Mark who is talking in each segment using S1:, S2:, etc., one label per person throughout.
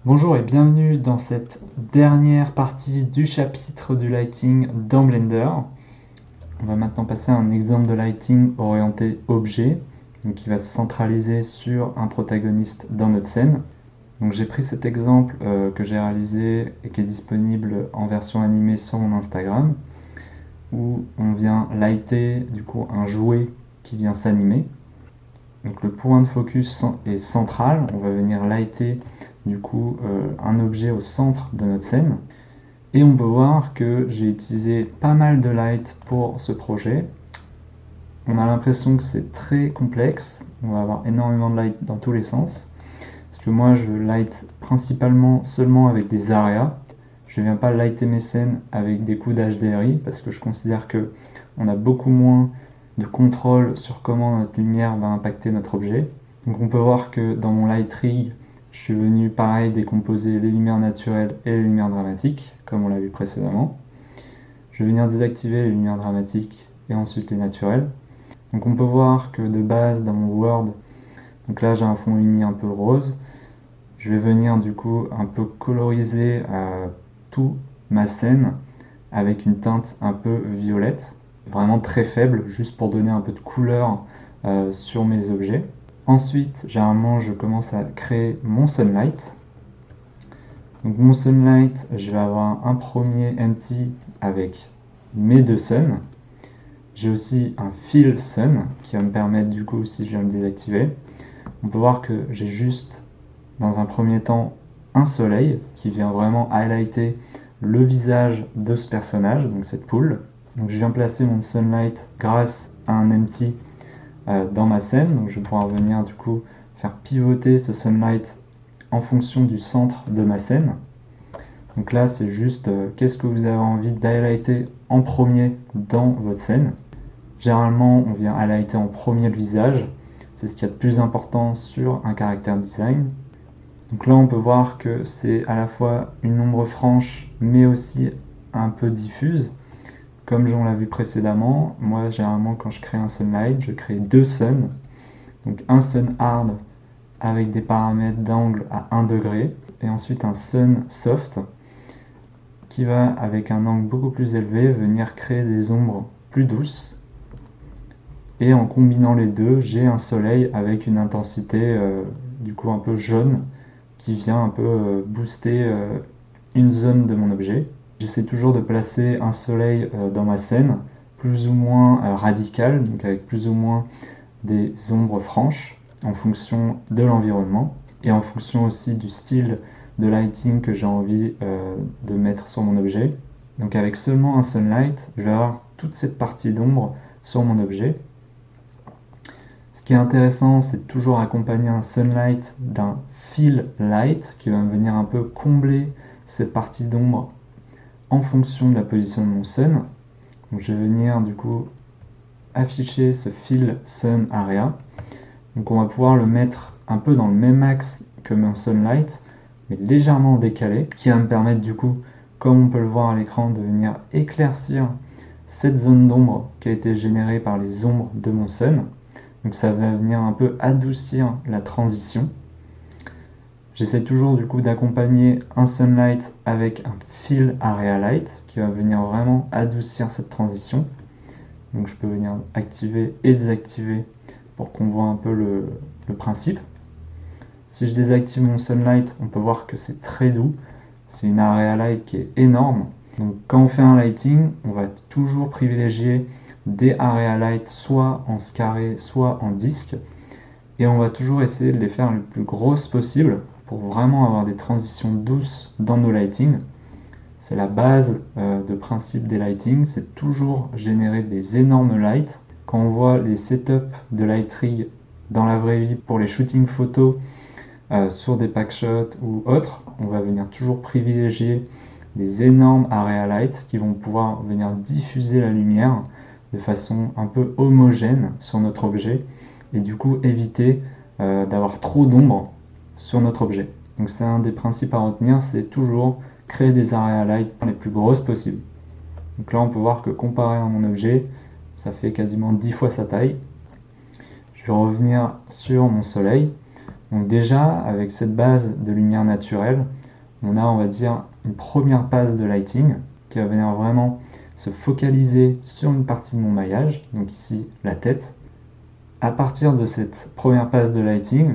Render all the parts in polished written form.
S1: Bonjour et bienvenue dans cette dernière partie du chapitre du lighting dans Blender. On va maintenant passer à un exemple de lighting orienté objet, donc qui va se centraliser sur un protagoniste dans notre scène. Donc j'ai pris cet exemple que j'ai réalisé et qui est disponible en version animée sur mon Instagram, où on vient lighter du coup un jouet qui vient s'animer. Donc le point de focus est central, on va venir lighter du coup un objet au centre de notre scène. Et on peut voir que j'ai utilisé pas mal de light pour ce projet. On a l'impression que c'est très complexe, on va avoir énormément de light dans tous les sens. Parce que moi je light principalement seulement avec des areas. Je ne viens pas lighter mes scènes avec des coups d'HDRI parce que je considère que on a beaucoup moins de contrôle sur comment notre lumière va impacter notre objet. Donc on peut voir que dans mon light rig, je suis venu pareil décomposer les lumières naturelles et les lumières dramatiques, comme on l'a vu précédemment. Je vais venir désactiver les lumières dramatiques et ensuite les naturelles. Donc on peut voir que de base dans mon Word, donc là j'ai un fond uni un peu rose. Je vais venir du coup un peu coloriser toute ma scène avec une teinte un peu violette, vraiment très faible, juste pour donner un peu de couleur sur mes objets. Ensuite, généralement, je commence à créer mon sunlight. Donc mon sunlight, je vais avoir un premier empty avec mes deux suns. J'ai aussi un fill sun qui va me permettre du coup, si je viens le désactiver, on peut voir que j'ai juste dans un premier temps un soleil qui vient vraiment highlighter le visage de ce personnage, donc cette poule. Donc je viens placer mon sunlight grâce à un empty dans ma scène, donc je vais pouvoir venir du coup faire pivoter ce sunlight en fonction du centre de ma scène. Donc là c'est juste qu'est-ce que vous avez envie d'highlighter en premier dans votre scène. Généralement on vient highlighter en premier le visage, c'est ce qu'il y a de plus important sur un caractère design. Donc là on peut voir que c'est à la fois une ombre franche mais aussi un peu diffuse. Comme on l'a vu précédemment, moi généralement quand je crée un sunlight, je crée deux suns. Donc un sun hard avec des paramètres d'angle à 1 degré et ensuite un sun soft qui va avec un angle beaucoup plus élevé venir créer des ombres plus douces. Et en combinant les deux, j'ai un soleil avec une intensité du coup un peu jaune qui vient un peu booster une zone de mon objet. J'essaie toujours de placer un soleil dans ma scène, plus ou moins radical, donc avec plus ou moins des ombres franches en fonction de l'environnement et en fonction aussi du style de lighting que j'ai envie de mettre sur mon objet. Donc avec seulement un sunlight, je vais avoir toute cette partie d'ombre sur mon objet. Ce qui est intéressant, c'est de toujours accompagner un sunlight d'un fill light qui va venir un peu combler cette partie d'ombre en fonction de la position de mon sun. Donc je vais venir du coup afficher ce fill sun area. Donc on va pouvoir le mettre un peu dans le même axe que mon sunlight, mais légèrement décalé, qui va me permettre du coup, comme on peut le voir à l'écran, de venir éclaircir cette zone d'ombre qui a été générée par les ombres de mon sun. Donc ça va venir un peu adoucir la transition. J'essaie toujours du coup d'accompagner un sunlight avec un fill area light qui va venir vraiment adoucir cette transition. Donc je peux venir activer et désactiver pour qu'on voit un peu le principe. Si je désactive mon sunlight, on peut voir que c'est très doux. C'est une area light qui est énorme. Donc quand on fait un lighting, on va toujours privilégier des area light soit en carré, soit en disque. Et on va toujours essayer de les faire le plus grosses possible pour vraiment avoir des transitions douces dans nos lightings. C'est la base de principe des lightings, c'est toujours générer des énormes lights. Quand on voit les setups de light rig dans la vraie vie pour les shootings photos sur des packshots ou autres, on va venir toujours privilégier des énormes area lights qui vont pouvoir venir diffuser la lumière de façon un peu homogène sur notre objet et du coup éviter d'avoir trop d'ombre sur notre objet. Donc c'est un des principes à retenir, c'est toujours créer des area light les plus grosses possibles. Donc là on peut voir que comparé à mon objet, ça fait quasiment 10 fois sa taille. Je vais revenir sur mon soleil. Donc déjà, avec cette base de lumière naturelle, on a, on va dire, une première passe de lighting qui va venir vraiment se focaliser sur une partie de mon maillage, donc ici la tête. À partir de cette première passe de lighting,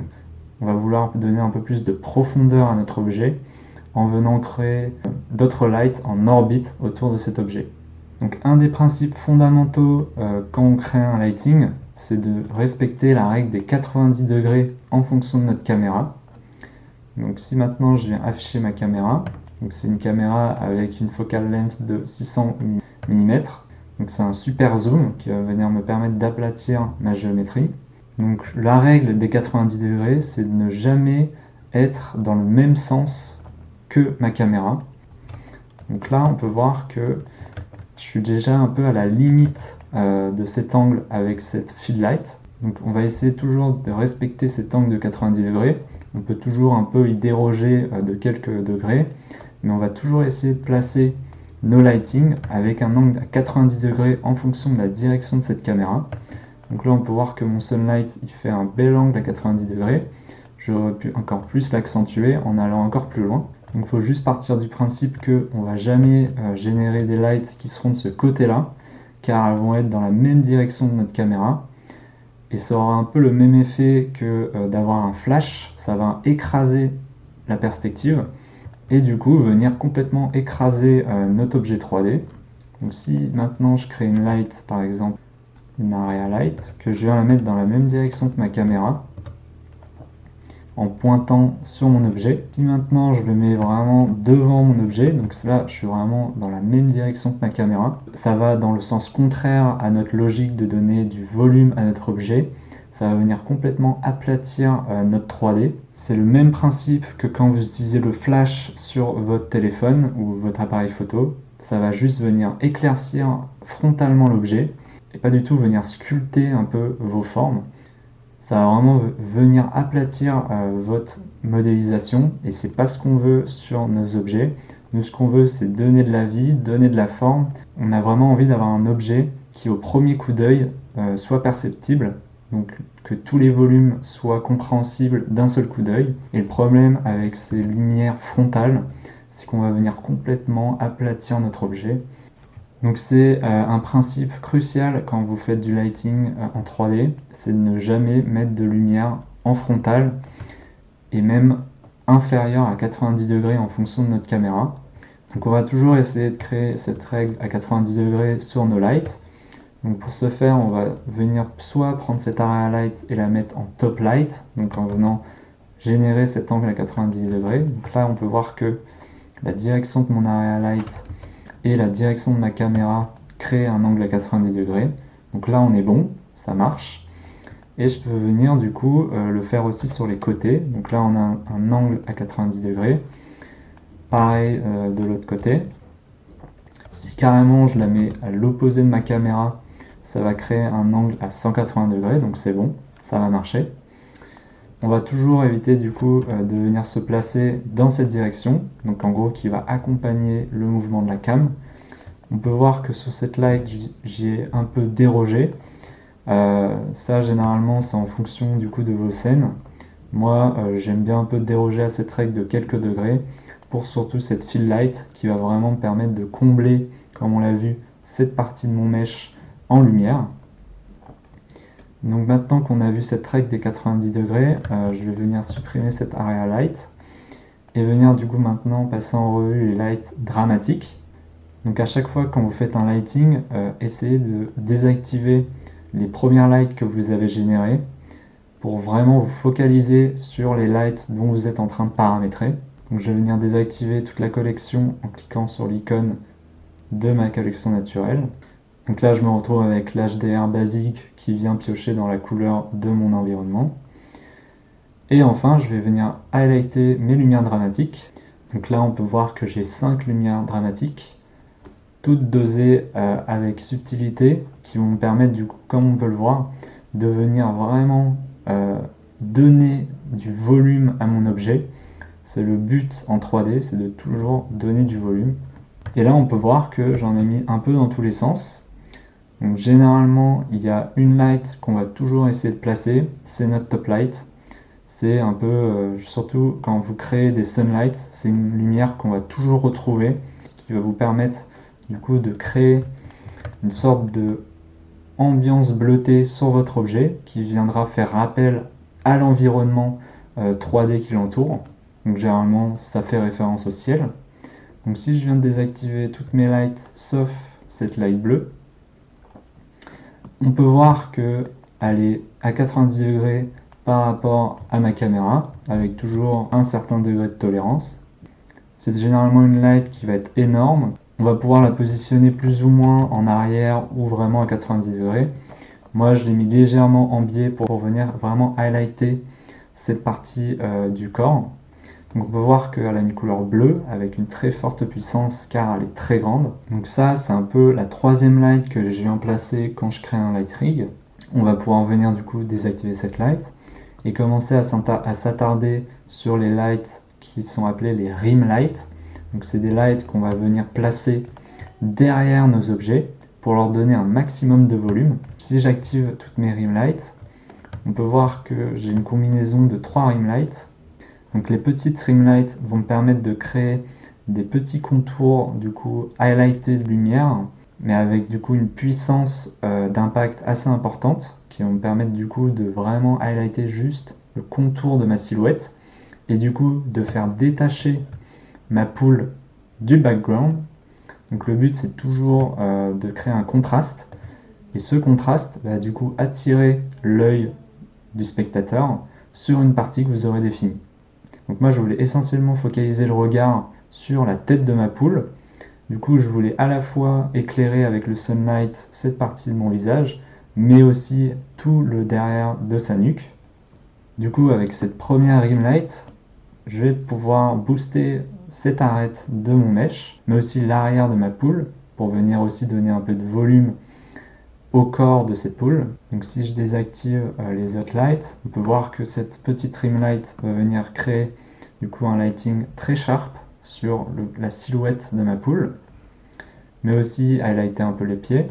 S1: on va vouloir donner un peu plus de profondeur à notre objet en venant créer d'autres lights en orbite autour de cet objet. Donc un des principes fondamentaux quand on crée un lighting, c'est de respecter la règle des 90 degrés en fonction de notre caméra. Donc si maintenant je viens afficher ma caméra, donc c'est une caméra avec une focal length de 600 mm, donc c'est un super zoom qui va venir me permettre d'aplatir ma géométrie. Donc la règle des 90 degrés, c'est de ne jamais être dans le même sens que ma caméra. Donc là, on peut voir que je suis déjà un peu à la limite de cet angle avec cette feed light. Donc on va essayer toujours de respecter cet angle de 90 degrés. On peut toujours un peu y déroger de quelques degrés, mais on va toujours essayer de placer nos lighting avec un angle à 90 degrés en fonction de la direction de cette caméra. Donc là on peut voir que mon sunlight il fait un bel angle à 90 degrés. J'aurais pu encore plus l'accentuer en allant encore plus loin. Donc il faut juste partir du principe qu'on ne va jamais générer des lights qui seront de ce côté-là, car elles vont être dans la même direction de notre caméra. Et ça aura un peu le même effet que d'avoir un flash, ça va écraser la perspective et du coup venir complètement écraser notre objet 3D. Donc si maintenant je crée une light, par exemple une area light, que je viens la mettre dans la même direction que ma caméra, en pointant sur mon objet. Si maintenant je le mets vraiment devant mon objet, donc là je suis vraiment dans la même direction que ma caméra, ça va dans le sens contraire à notre logique de donner du volume à notre objet, ça va venir complètement aplatir notre 3D. C'est le même principe que quand vous utilisez le flash sur votre téléphone ou votre appareil photo, ça va juste venir éclaircir frontalement l'objet et pas du tout venir sculpter un peu vos formes. Ça va vraiment venir aplatir votre modélisation et c'est pas ce qu'on veut sur nos objets. Nous, ce qu'on veut, c'est donner de la vie, donner de la forme. On a vraiment envie d'avoir un objet qui, au premier coup d'œil, soit perceptible, donc que tous les volumes soient compréhensibles d'un seul coup d'œil. Et le problème avec ces lumières frontales, c'est qu'on va venir complètement aplatir notre objet. Donc c'est un principe crucial quand vous faites du lighting en 3D, c'est de ne jamais mettre de lumière en frontal et même inférieure à 90 degrés en fonction de notre caméra. Donc on va toujours essayer de créer cette règle à 90 degrés sur nos lights. Donc pour ce faire, on va venir soit prendre cette area light et la mettre en top light, donc en venant générer cet angle à 90 degrés. Donc là on peut voir que la direction de mon area light et la direction de ma caméra crée un angle à 90 degrés. Donc là on est bon, ça marche. Et je peux venir du coup le faire aussi sur les côtés. Donc là on a un angle à 90 degrés. Pareil de l'autre côté. Si carrément je la mets à l'opposé de ma caméra, ça va créer un angle à 180 degrés, donc c'est bon, ça va marcher. On va toujours éviter du coup de venir se placer dans cette direction, donc en gros qui va accompagner le mouvement de la cam. On peut voir que sur cette light, j'y ai un peu dérogé. Ça généralement c'est en fonction du coup de vos scènes. Moi j'aime bien un peu déroger à cette règle de quelques degrés pour surtout cette fill light qui va vraiment me permettre de combler, comme on l'a vu, cette partie de mon mesh en lumière. Donc maintenant qu'on a vu cette règle des 90 degrés, je vais venir supprimer cette area light et venir du coup maintenant passer en revue les lights dramatiques. Donc à chaque fois quand vous faites un lighting, essayez de désactiver les premières lights que vous avez générées pour vraiment vous focaliser sur les lights dont vous êtes en train de paramétrer. Donc je vais venir désactiver toute la collection en cliquant sur l'icône de ma collection naturelle. Donc là je me retrouve avec l'HDR basique qui vient piocher dans la couleur de mon environnement. Et enfin je vais venir highlighter mes lumières dramatiques. Donc là on peut voir que j'ai 5 lumières dramatiques, toutes dosées avec subtilité, qui vont me permettre du coup, comme on peut le voir, de venir vraiment donner du volume à mon objet. C'est le but en 3D, c'est de toujours donner du volume. Et là on peut voir que j'en ai mis un peu dans tous les sens. Donc généralement il y a une light qu'on va toujours essayer de placer, c'est notre top light. c'est un peu, surtout quand vous créez des sunlights, c'est une lumière qu'on va toujours retrouver, qui va vous permettre du coup de créer une sorte de ambiance bleutée sur votre objet, qui viendra faire rappel à l'environnement 3D qui l'entoure. Donc généralement, ça fait référence au ciel. Donc si je viens de désactiver toutes mes lights, sauf cette light bleue, on peut voir qu'elle est à 90 degrés par rapport à ma caméra, avec toujours un certain degré de tolérance. C'est généralement une light qui va être énorme. On va pouvoir la positionner plus ou moins en arrière ou vraiment à 90 degrés. Moi, je l'ai mis légèrement en biais pour venir vraiment highlighter cette partie du corps. Donc on peut voir qu'elle a une couleur bleue avec une très forte puissance car elle est très grande. Donc ça, c'est un peu la troisième light que je viens placer quand je crée un light rig. On va pouvoir venir du coup désactiver cette light et commencer à s'attarder sur les lights qui sont appelés les rim lights. Donc c'est des lights qu'on va venir placer derrière nos objets pour leur donner un maximum de volume. Si j'active toutes mes rim lights, on peut voir que j'ai une combinaison de 3 rim lights. Donc les petites rim lights vont me permettre de créer des petits contours du coup highlightés de lumière, mais avec du coup une puissance d'impact assez importante qui vont me permettre du coup de vraiment highlighter juste le contour de ma silhouette et du coup de faire détacher ma poule du background. Donc le but c'est toujours de créer un contraste et ce contraste va du coup attirer l'œil du spectateur sur une partie que vous aurez définie. Donc moi je voulais essentiellement focaliser le regard sur la tête de ma poule. Du coup je voulais à la fois éclairer avec le sunlight cette partie de mon visage, mais aussi tout le derrière de sa nuque. Du coup avec cette première rim light, je vais pouvoir booster cette arête de mon mesh, mais aussi l'arrière de ma poule, pour venir aussi donner un peu de volume au corps de cette poule. Donc si je désactive les hot lights, on peut voir que cette petite rim light va venir créer du coup un lighting très sharp sur la silhouette de ma poule, mais aussi highlighter un peu les pieds.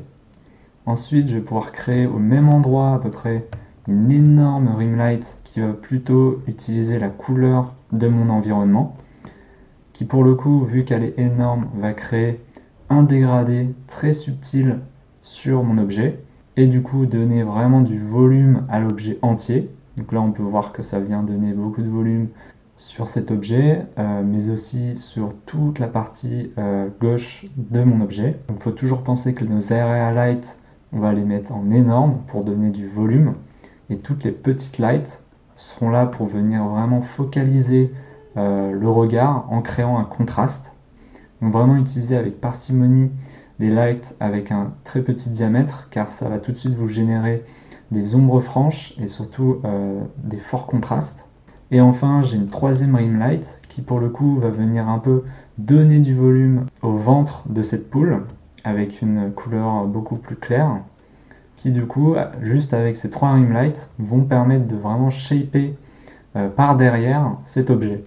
S1: Ensuite, je vais pouvoir créer au même endroit à peu près une énorme rim light qui va plutôt utiliser la couleur de mon environnement, qui pour le coup, vu qu'elle est énorme, va créer un dégradé très subtil sur mon objet et du coup donner vraiment du volume à l'objet entier. Donc là on peut voir que ça vient donner beaucoup de volume sur cet objet, mais aussi sur toute la partie gauche de mon objet. Donc il faut toujours penser que nos area lights, on va les mettre en énorme pour donner du volume et toutes les petites lights seront là pour venir vraiment focaliser le regard en créant un contraste. Donc vraiment utiliser avec parcimonie les lights avec un très petit diamètre car ça va tout de suite vous générer des ombres franches et surtout des forts contrastes. Et enfin j'ai une troisième rim light qui pour le coup va venir un peu donner du volume au ventre de cette poule avec une couleur beaucoup plus claire qui du coup juste avec ces trois rim lights vont permettre de vraiment shaper par derrière cet objet.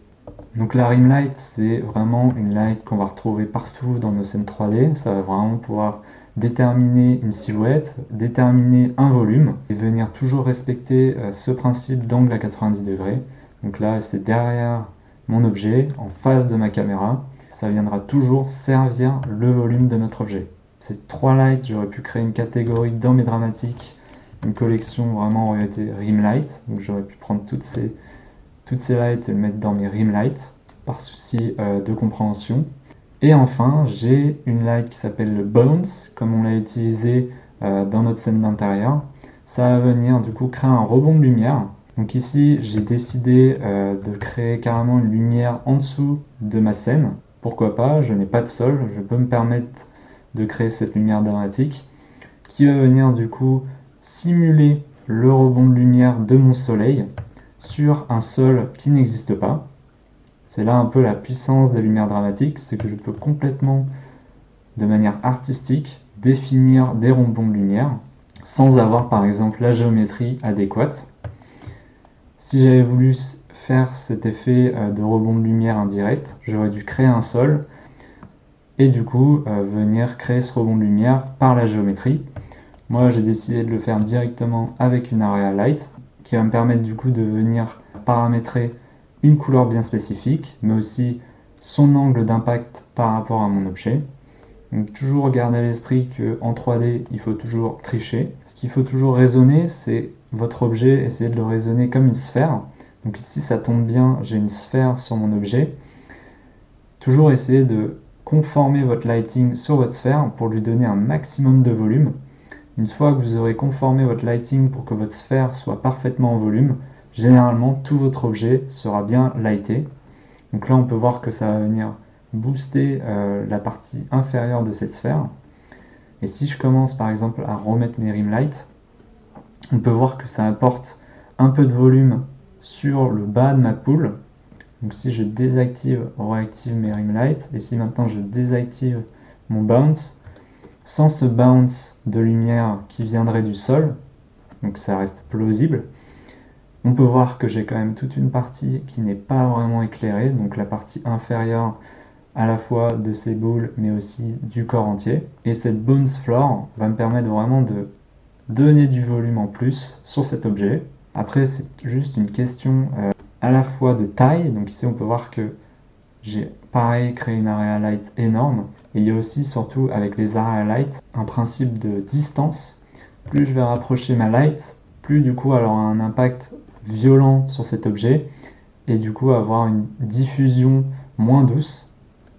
S1: Donc la rim light, c'est vraiment une light qu'on va retrouver partout dans nos scènes 3D. Ça va vraiment pouvoir déterminer une silhouette, déterminer un volume et venir toujours respecter ce principe d'angle à 90 degrés. Donc là, c'est derrière mon objet, en face de ma caméra. Ça viendra toujours servir le volume de notre objet. Ces trois lights, j'aurais pu créer une catégorie dans mes dramatiques, une collection vraiment orientée rim light. Donc j'aurais pu prendre toutes ces lights et les mettre dans mes rim lights par souci de compréhension. Et enfin, j'ai une light qui s'appelle le Bones, comme on l'a utilisé dans notre scène d'intérieur. Ça va venir du coup créer un rebond de lumière. Donc ici, j'ai décidé de créer carrément une lumière en dessous de ma scène. Pourquoi pas, je n'ai pas de sol, je peux me permettre de créer cette lumière dramatique qui va venir du coup simuler le rebond de lumière de mon soleil sur un sol qui n'existe pas. C'est là un peu la puissance des lumières dramatiques, c'est que je peux complètement, de manière artistique, définir des ronds-bonds de lumière sans avoir par exemple la géométrie adéquate. Si j'avais voulu faire cet effet de rebond de lumière indirect, j'aurais dû créer un sol et du coup venir créer ce rebond de lumière par la géométrie. Moi j'ai décidé de le faire directement avec une area light qui va me permettre du coup de venir paramétrer une couleur bien spécifique, mais aussi son angle d'impact par rapport à mon objet. Donc toujours garder à l'esprit qu'en 3D, il faut toujours tricher. Ce qu'il faut toujours raisonner, c'est votre objet, essayer de le raisonner comme une sphère. Donc ici, ça tombe bien, j'ai une sphère sur mon objet. Toujours essayer de conformer votre lighting sur votre sphère pour lui donner un maximum de volume. Une fois que vous aurez conformé votre lighting pour que votre sphère soit parfaitement en volume, généralement tout votre objet sera bien lighté. Donc là on peut voir que ça va venir booster la partie inférieure de cette sphère. Et si je commence par exemple à remettre mes rim lights, on peut voir que ça apporte un peu de volume sur le bas de ma poule. Donc si je désactive, réactive mes rim lights, et si maintenant je désactive mon bounce, sans ce bounce de lumière qui viendrait du sol, donc ça reste plausible, on peut voir que j'ai quand même toute une partie qui n'est pas vraiment éclairée, donc la partie inférieure à la fois de ces boules mais aussi du corps entier. Et cette bounce floor va me permettre vraiment de donner du volume en plus sur cet objet. Après c'est juste une question à la fois de taille, donc ici on peut voir que j'ai pareil créé une area light énorme, et il y a aussi surtout avec les area light un principe de distance. Plus je vais rapprocher ma light, plus du coup elle aura un impact violent sur cet objet et du coup avoir une diffusion moins douce.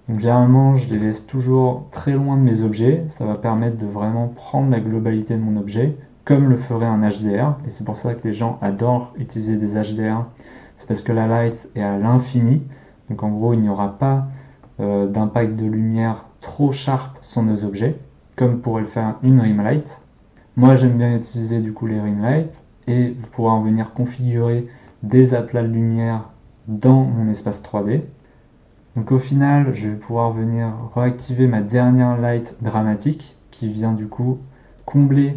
S1: Donc généralement je les laisse toujours très loin de mes objets, ça va permettre de vraiment prendre la globalité de mon objet comme le ferait un HDR, et c'est pour ça que les gens adorent utiliser des HDR, c'est parce que la light est à l'infini. Donc en gros, il n'y aura pas d'impact de lumière trop sharp sur nos objets, comme pourrait le faire une rim light. Moi, j'aime bien utiliser du coup les rim lights, et vous pourrez en venir configurer des aplats de lumière dans mon espace 3D. Donc au final, je vais pouvoir venir réactiver ma dernière light dramatique, qui vient du coup combler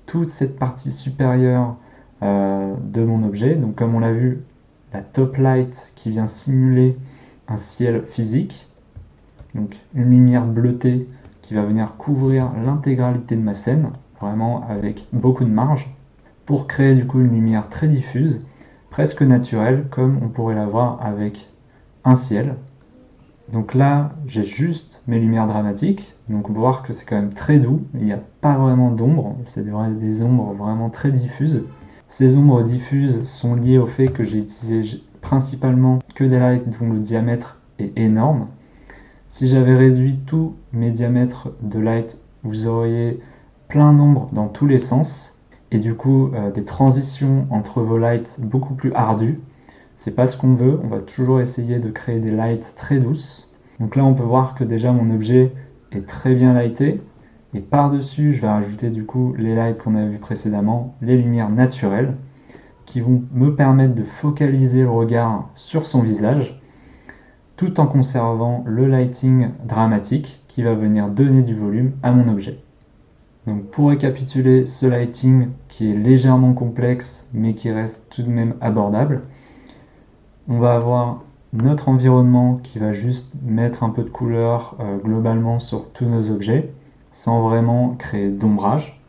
S1: toute cette partie supérieure de mon objet. Donc comme on l'a vu, la top light qui vient simuler un ciel physique, donc une lumière bleutée qui va venir couvrir l'intégralité de ma scène, vraiment avec beaucoup de marge, pour créer du coup une lumière très diffuse, presque naturelle, comme on pourrait l'avoir avec un ciel. Donc là, j'ai juste mes lumières dramatiques, donc on peut voir que c'est quand même très doux, il n'y a pas vraiment d'ombre, c'est des ombres vraiment très diffuses. Ces ombres diffuses sont liées au fait que j'ai utilisé principalement que des lights dont le diamètre est énorme. Si j'avais réduit tous mes diamètres de light, vous auriez plein d'ombres dans tous les sens, et du coup des transitions entre vos lights beaucoup plus ardues. C'est pas ce qu'on veut, on va toujours essayer de créer des lights très douces. Donc là on peut voir que déjà mon objet est très bien lighté, et par-dessus je vais rajouter du coup les lights qu'on a vu précédemment, les lumières naturelles, qui vont me permettre de focaliser le regard sur son visage, tout en conservant le lighting dramatique qui va venir donner du volume à mon objet. Donc pour récapituler ce lighting qui est légèrement complexe mais qui reste tout de même abordable, on va avoir notre environnement qui va juste mettre un peu de couleur globalement sur tous nos objets sans vraiment créer d'ombrage.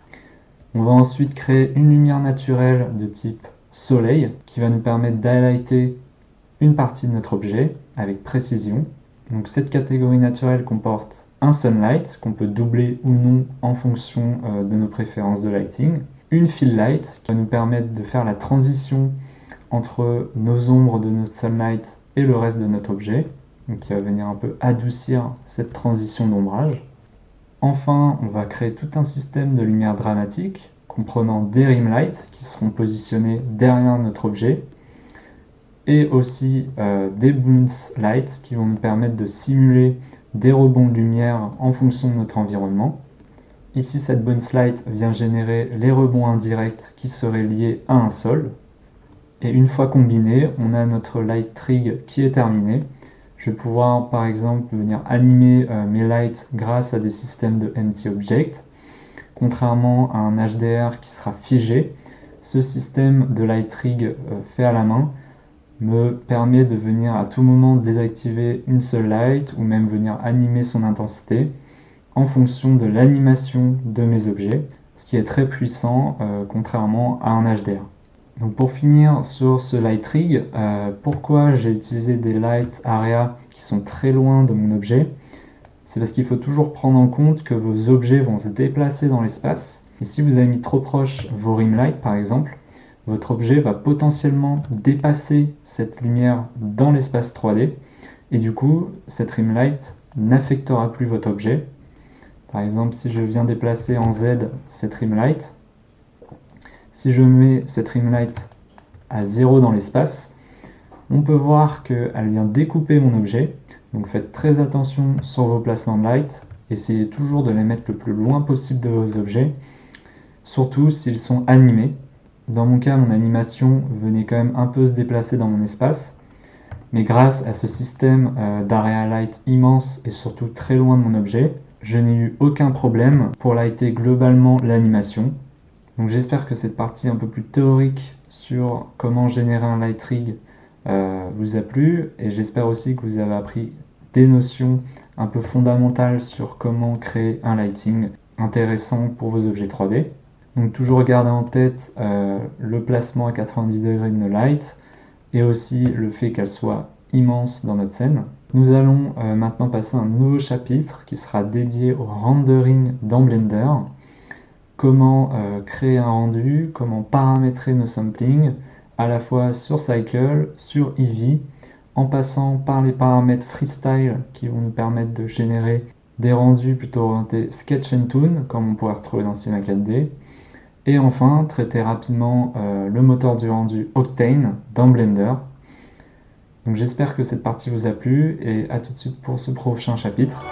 S1: On va ensuite créer une lumière naturelle de type soleil qui va nous permettre d'highlighter une partie de notre objet avec précision. Donc cette catégorie naturelle comporte un sunlight qu'on peut doubler ou non en fonction de nos préférences de lighting, une fill light qui va nous permettre de faire la transition entre nos ombres de notre sunlight et le reste de notre objet, donc qui va venir un peu adoucir cette transition d'ombrage. Enfin, on va créer tout un système de lumière dramatique comprenant des rim lights qui seront positionnés derrière notre objet, et aussi des bounce lights qui vont nous permettre de simuler des rebonds de lumière en fonction de notre environnement. Ici, cette bounce light vient générer les rebonds indirects qui seraient liés à un sol. Et une fois combiné, on a notre light trig qui est terminé. Je vais pouvoir par exemple venir animer mes lights grâce à des systèmes de empty object. Contrairement à un HDR qui sera figé, ce système de light trig fait à la main me permet de venir à tout moment désactiver une seule light ou même venir animer son intensité en fonction de l'animation de mes objets, ce qui est très puissant contrairement à un HDR. Donc pour finir sur ce light rig, pourquoi j'ai utilisé des light area qui sont très loin de mon objet? C'est parce qu'il faut toujours prendre en compte que vos objets vont se déplacer dans l'espace. Et si vous avez mis trop proche vos rim lights par exemple, votre objet va potentiellement dépasser cette lumière dans l'espace 3D. Et du coup, cette rim light n'affectera plus votre objet. Par exemple, si je viens déplacer en Z cette rim light, si je mets cette rim light à 0 dans l'espace, on peut voir qu'elle vient découper mon objet. Donc faites très attention sur vos placements de light. Essayez toujours de les mettre le plus loin possible de vos objets, surtout s'ils sont animés. Dans mon cas, mon animation venait quand même un peu se déplacer dans mon espace. Mais grâce à ce système d'area light immense et surtout très loin de mon objet, je n'ai eu aucun problème pour lighter globalement l'animation. Donc j'espère que cette partie un peu plus théorique sur comment générer un light rig vous a plu, et j'espère aussi que vous avez appris des notions un peu fondamentales sur comment créer un lighting intéressant pour vos objets 3D. Donc toujours garder en tête le placement à 90 degrés de nos lights et aussi le fait qu'elle soit immense dans notre scène. Nous allons maintenant passer à un nouveau chapitre qui sera dédié au rendering dans Blender. Comment créer un rendu, comment paramétrer nos samplings, à la fois sur Cycle, sur Eevee, en passant par les paramètres Freestyle qui vont nous permettre de générer des rendus plutôt orientés Sketch and Toon, comme on pourrait retrouver dans Cinema 4D. Et enfin, traiter rapidement le moteur du rendu Octane dans Blender. Donc j'espère que cette partie vous a plu et à tout de suite pour ce prochain chapitre.